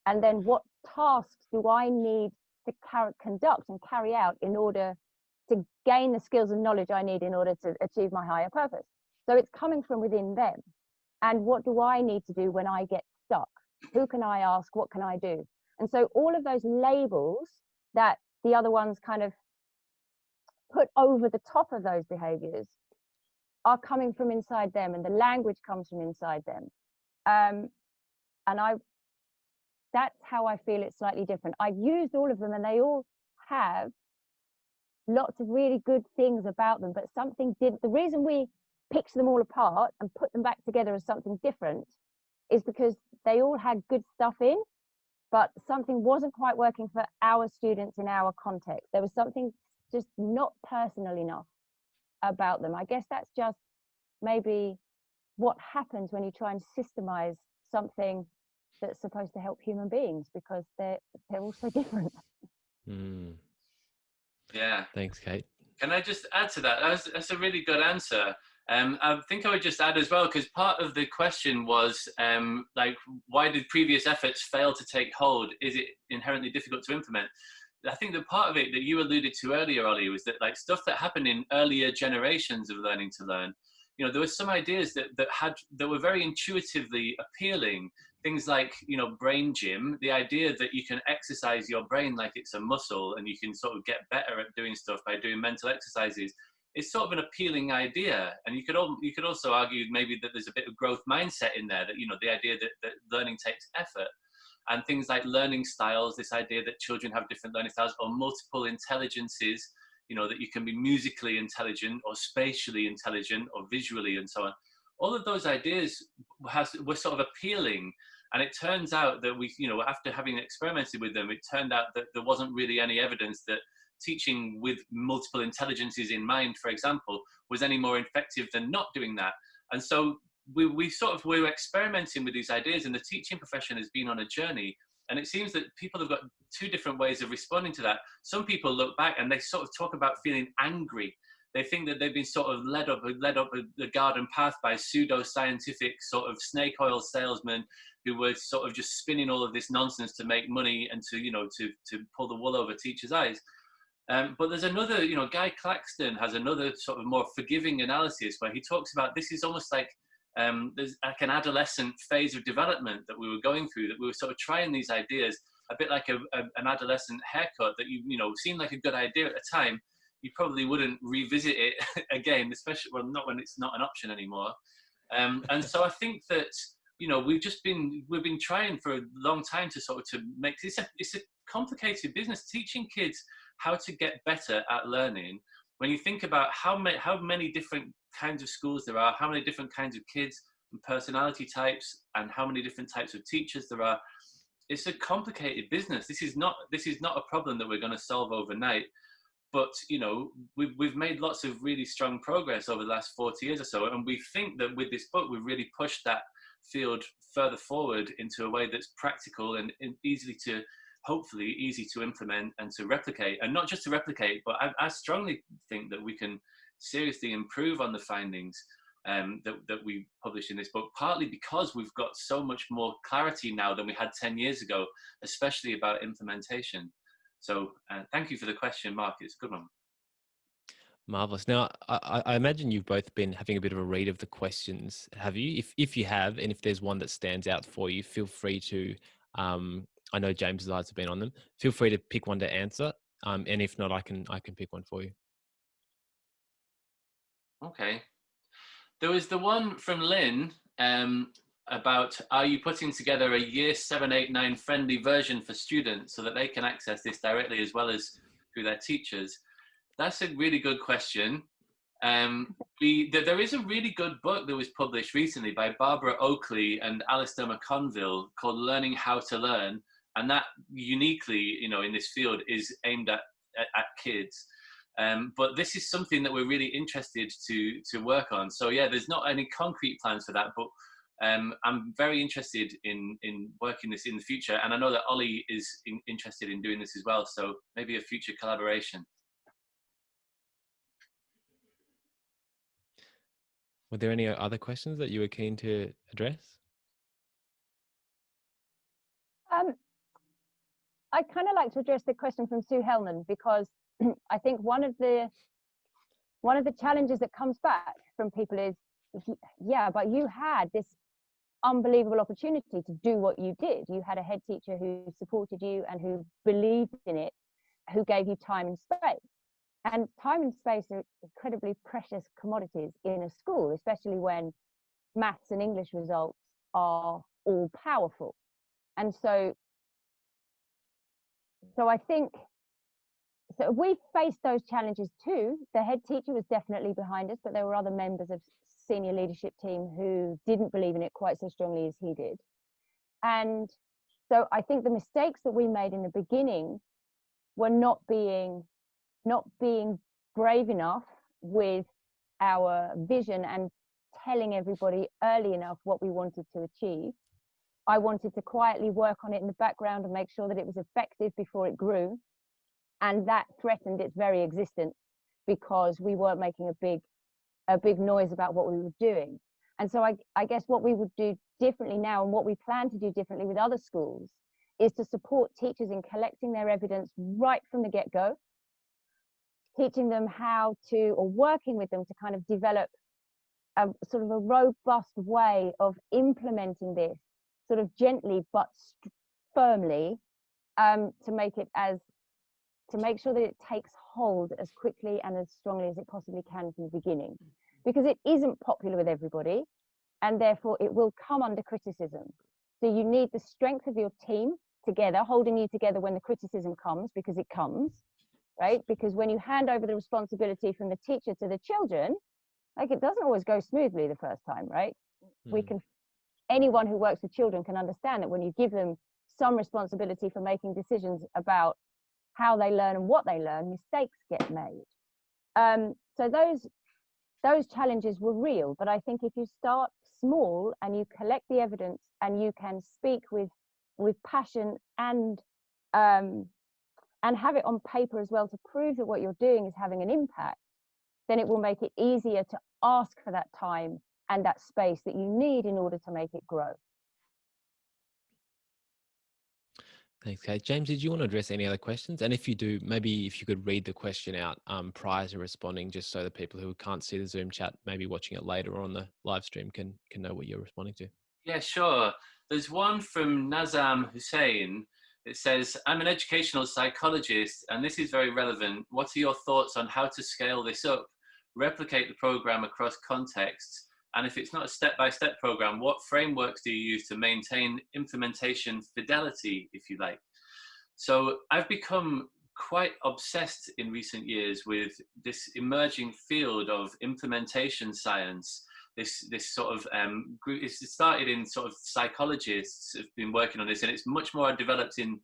and then what tasks do I need to conduct and carry out in order to gain the skills and knowledge I need in order to achieve my higher purpose. So it's coming from within them. And what do I need to do when I get stuck? Who can I ask? What can I do? And so all of those labels that the other ones kind of put over the top of those behaviors are coming from inside them, and the language comes from inside them. And that's how I feel it's slightly different. I've used all of them, and they all have lots of really good things about them, but the reason we picked them all apart and put them back together as something different is because they all had good stuff in, but something wasn't quite working for our students in our context. There was something just not personal enough about them. I guess that's just maybe what happens when you try and systemize something that's supposed to help human beings, because they're all so different. Yeah. Thanks, Kate. Can I just add to that? That's a really good answer. I think I would just add as well, because part of the question was like, why did previous efforts fail to take hold? Is it inherently difficult to implement? I think that part of it that you alluded to earlier, Ollie, was that like stuff that happened in earlier generations of learning to learn, you know, there were some ideas that were very intuitively appealing. Things like, you know, brain gym, the idea that you can exercise your brain like it's a muscle and you can sort of get better at doing stuff by doing mental exercises. It's sort of an appealing idea. And you could also argue maybe that there's a bit of growth mindset in there, that, you know, the idea that learning takes effort. And things like learning styles, this idea that children have different learning styles or multiple intelligences, you know, that you can be musically intelligent or spatially intelligent or visually and so on. All of those ideas were sort of appealing. And it turns out that we, you know, after having experimented with them, it turned out that there wasn't really any evidence that teaching with multiple intelligences in mind, for example, was any more effective than not doing that. And so we were experimenting with these ideas, and the teaching profession has been on a journey. And it seems that people have got two different ways of responding to that. Some people look back and they sort of talk about feeling angry. They think that they've been sort of led up the garden path by pseudo-scientific sort of snake oil salesmen who were sort of just spinning all of this nonsense to make money and to, you know, to pull the wool over teachers' eyes. But there's another, you know, Guy Claxton has another sort of more forgiving analysis where he talks about this is almost like there's like an adolescent phase of development that we were going through, that we were sort of trying these ideas, a bit like an adolescent haircut that you know seemed like a good idea at the time. You probably wouldn't revisit it again, especially, well, not when it's not an option anymore. And so I think that, you know, we've been trying for a long time to sort of to make this it's a complicated business, teaching kids how to get better at learning. When you think about how many different kinds of schools there are, how many different kinds of kids and personality types, and how many different types of teachers there are, it's a complicated business. This is not a problem that we're going to solve overnight. But, you know, we've made lots of really strong progress over the last 40 years or so. And we think that with this book, we've really pushed that field further forward into a way that's practical and hopefully easy to implement and to replicate. And not just to replicate, but I strongly think that we can seriously improve on the findings that we published in this book, partly because we've got so much more clarity now than we had 10 years ago, especially about implementation. So thank you for the question, Mark. It's a good one. Marvelous. Now, I imagine you've both been having a bit of a read of the questions, have you? If you have, and if there's one that stands out for you, feel free to, I know James's eyes have been on them, feel free to pick one to answer. And if not, I can pick one for you. Okay. There was the one from Lynn about, are you putting together a year 7, 8, 9 friendly version for students so that they can access this directly as well as through their teachers? That's a really good question. There is a really good book that was published recently by Barbara Oakley and Alistair McConville called Learning How to Learn. And that uniquely, you know, in this field is aimed at kids. But this is something that we're really interested to work on. So yeah, there's not any concrete plans for that, but I'm very interested in working this in the future. And I know that Ollie is interested in doing this as well. So maybe a future collaboration. Were there any other questions that you were keen to address? I kind of like to address the question from Sue Hellman, because I think one of the challenges that comes back from people is, yeah, but you had this unbelievable opportunity to do what you did. You had a head teacher who supported you and who believed in it, who gave you time and space. And time and space are incredibly precious commodities in a school, especially when maths and English results are all powerful. And so I think, so we faced those challenges too. The head teacher was definitely behind us, but there were other members of senior leadership team who didn't believe in it quite so strongly as he did. And so I think the mistakes that we made in the beginning were not being brave enough with our vision and telling everybody early enough what we wanted to achieve. I wanted to quietly work on it in the background and make sure that it was effective before it grew. And that threatened its very existence because we weren't making a big noise about what we were doing. And so I guess what we would do differently now, and what we plan to do differently with other schools, is to support teachers in collecting their evidence right from the get-go, teaching them how to, or working with them to kind of develop a sort of a robust way of implementing this, sort of gently but firmly, to make sure that it takes hold as quickly and as strongly as it possibly can from the beginning, because it isn't popular with everybody, and therefore it will come under criticism. So you need the strength of your team together, holding you together when the criticism comes, because it comes, right? Because when you hand over the responsibility from the teacher to the children, like, it doesn't always go smoothly the first time, right? Anyone who works with children can understand that when you give them some responsibility for making decisions about how they learn and what they learn, mistakes get made. So those challenges were real, but I think if you start small and you collect the evidence and you can speak with passion and have it on paper as well to prove that what you're doing is having an impact, then it will make it easier to ask for that time and that space that you need in order to make it grow. Thanks, Kate. James, did you want to address any other questions? And if you do, maybe if you could read the question out prior to responding, just so that people who can't see the Zoom chat, maybe watching it later on the live stream, can know what you're responding to. Yeah, sure. There's one from Nazam Hussain. It says, I'm an educational psychologist, and this is very relevant. What are your thoughts on how to scale this up, replicate the program across contexts? And if it's not a step-by-step program, what frameworks do you use to maintain implementation fidelity, if you like? So I've become quite obsessed in recent years with this emerging field of implementation science. This sort of group, it started in sort of psychologists have been working on this, and it's much more developed in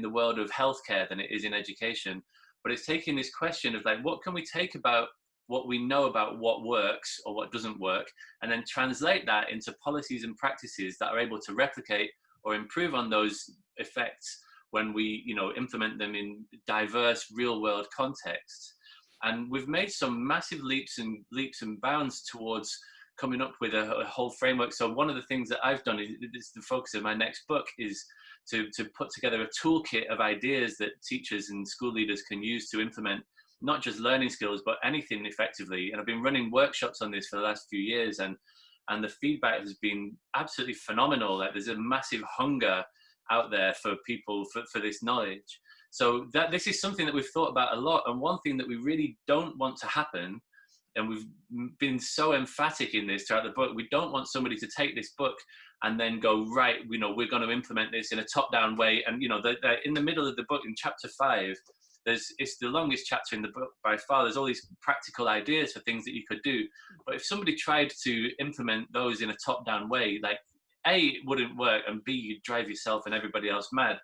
the world of healthcare than it is in education. But it's taking this question of, like, what can we take about what we know about what works or what doesn't work, and then translate that into policies and practices that are able to replicate or improve on those effects when we, implement them in diverse real-world contexts. And we've made some massive leaps and bounds towards coming up with a whole framework. So one of the things that I've done, is the focus of my next book, is to put together a toolkit of ideas that teachers and school leaders can use to implement not just learning skills, but anything effectively. And I've been running workshops on this for the last few years, and the feedback has been absolutely phenomenal. Like, there's a massive hunger out there for people for this knowledge. So this is something that we've thought about a lot. And one thing that we really don't want to happen, and we've been so emphatic in this throughout the book, we don't want somebody to take this book and then go, right, we're going to implement this in a top-down way. And in the middle of the book, in chapter 5, it's the longest chapter in the book by far. There's all these practical ideas for things that you could do. But if somebody tried to implement those in a top-down way, like, A, it wouldn't work, and B, you'd drive yourself and everybody else mad.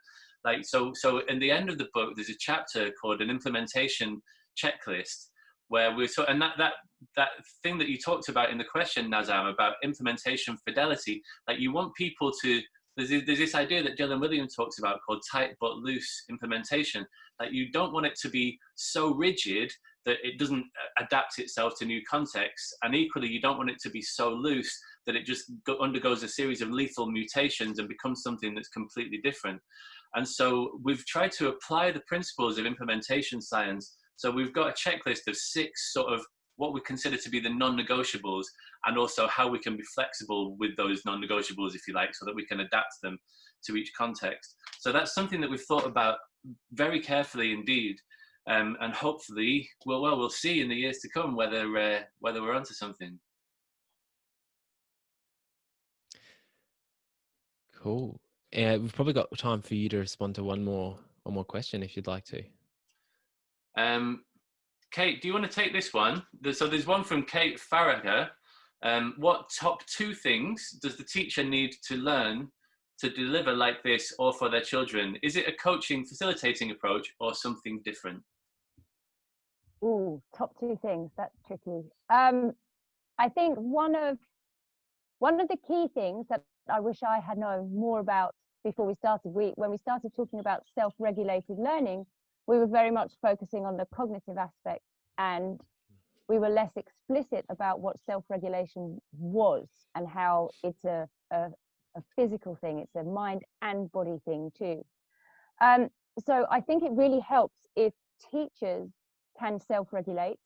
Like, so in the end of the book, there's a chapter called an implementation checklist, where and that thing that you talked about in the question, Nazam, about implementation fidelity, like, you want people to, there's this idea that Wiliam talks about called tight but loose implementation. Like, you don't want it to be so rigid that it doesn't adapt itself to new contexts. And equally, you don't want it to be so loose that it just undergoes a series of lethal mutations and becomes something that's completely different. And so we've tried to apply the principles of implementation science. So we've got a checklist of 6 sort of what we consider to be the non-negotiables, and also how we can be flexible with those non-negotiables, if you like, so that we can adapt them to each context. So that's something that we've thought about very carefully indeed. And hopefully, we'll see in the years to come whether we're onto something. Cool. We've probably got time for you to respond to one more question, if you'd like to. Kate, do you want to take this one? So there's one from Kate Farrager. What top 2 things does the teacher need to learn to deliver like this or for their children? Is it a coaching, facilitating approach, or something different? Ooh, top 2 things. That's tricky. I think one of the key things that I wish I had known more about before we started, when we started talking about self-regulated learning, we were very much focusing on the cognitive aspect, and we were less explicit about what self-regulation was and how it's a physical thing. It's a mind and body thing too. So I think it really helps if teachers can self-regulate,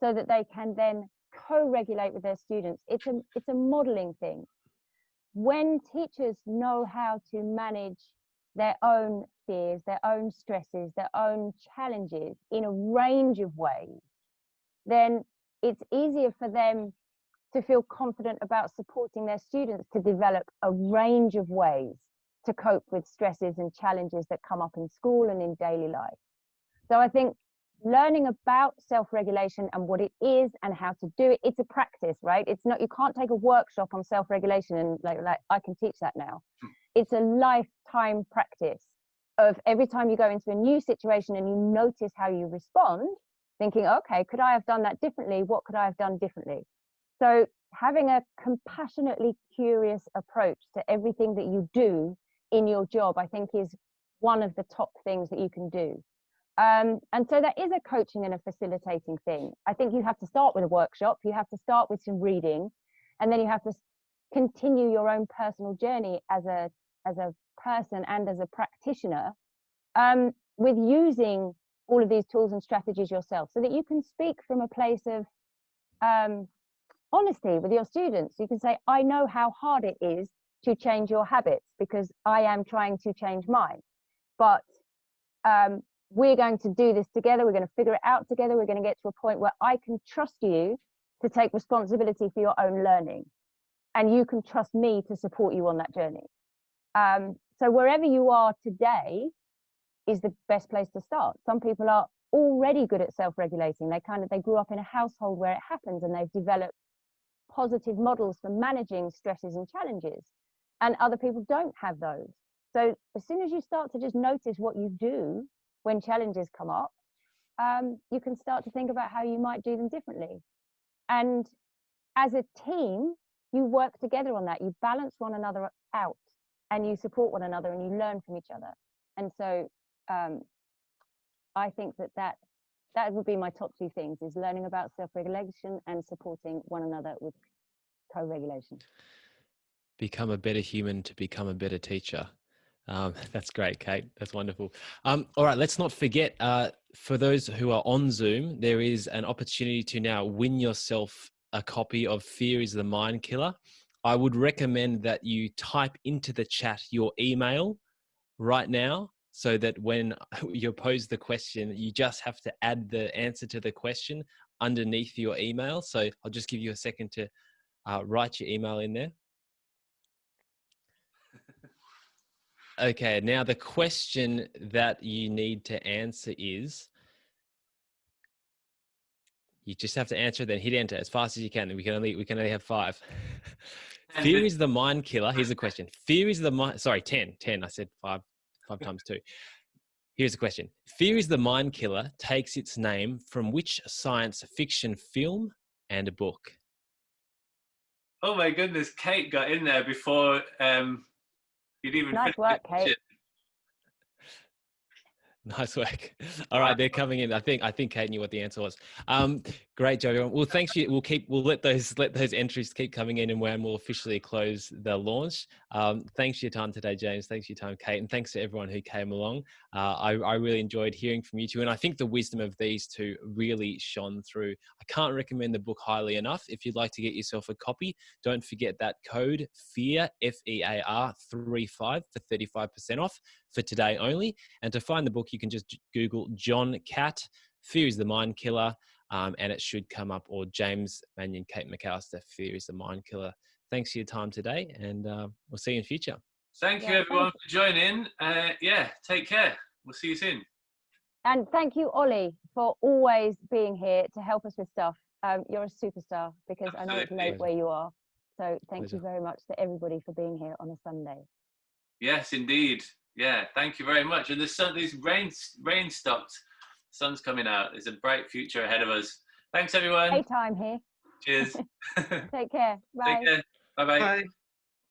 so that they can then co-regulate with their students. It's a modeling thing. When teachers know how to manage their own fears, their own stresses, their own challenges in a range of ways, then it's easier for them to feel confident about supporting their students to develop a range of ways to cope with stresses and challenges that come up in school and in daily life. So I think learning about self-regulation and what it is and how to do it, it's a practice, right? It's not, you can't take a workshop on self-regulation and like I can teach that now. It's a lifetime practice of every time you go into a new situation and you notice how you respond, thinking, okay, could I have done that differently? What could I have done differently? So having a compassionately curious approach to everything that you do in your job, I think is one of the top things that you can do. And so that is a coaching and a facilitating thing. I think you have to start with a workshop, you have to start with some reading, and then you have to continue your own personal journey as a person and as a practitioner, with using all of these tools and strategies yourself, so that you can speak from a place of honesty with your students. You can say, I know how hard it is to change your habits because I am trying to change mine, but we're going to do this together. We're going to figure it out together. We're going to get to a point where I can trust you to take responsibility for your own learning, and you can trust me to support you on that journey. So wherever you are today is the best place to start. Some people are already good at self-regulating. They grew up in a household where it happens, and they've developed positive models for managing stresses and challenges, and other people don't have those. So as soon as you start to just notice what you do when challenges come up, you can start to think about how you might do them differently. And as a team, you work together on that. You balance one another out, and you support one another, and you learn from each other. And so I think that would be my top two things, is learning about self-regulation and supporting one another with co-regulation. Become a better human to become a better teacher. That's great, Kate. That's wonderful. All right, let's not forget, for those who are on Zoom, there is an opportunity to now win yourself a copy of Fear is the Mind Killer. I would recommend that you type into the chat your email right now, so that when you pose the question, you just have to add the answer to the question underneath your email. So I'll just give you a second to write your email in there. Okay, now the question that you need to answer is, you just have to answer, then hit enter as fast as you can. We can only have 5. Fear is the mind killer. Here's the question. Fear is the mind. Sorry, 10. I said 5 times 2. Here's the question. Fear is the Mind Killer takes its name from which science fiction film and book? Oh my goodness, Kate got in there before you'd even Nice work, Kate. Nice work. All right, they're coming in. I think Kate knew what the answer was. Great job, everyone. Well, thanks you. We'll let those entries keep coming in, and we'll officially close the launch. Thanks for your time today, James. Thanks for your time, Kate, and thanks to everyone who came along. I really enjoyed hearing from you two, and I think the wisdom of these two really shone through. I can't recommend the book highly enough. If you'd like to get yourself a copy, don't forget that code FEAR, FEAR 35 for 35% off for today only. And to find the book, you can just Google John Catt, Fear is the Mind Killer, and it should come up, or James Mannion, Kate McAllister, Fear is the Mind Killer. Thanks for your time today, and we'll see you in future. Thank you, everyone, for joining. Take care. We'll see you soon. And thank you, Ollie, for always being here to help us with stuff. You're a superstar, because I know it's late where you are. So thank you very much to everybody for being here on a Sunday. Yes, indeed. Yeah, thank you very much. And the sun, these rain stopped. Sun's coming out. There's a bright future ahead of us. Thanks, everyone. Daytime here. Cheers. Take care. Bye. Take care. Bye-bye. Bye.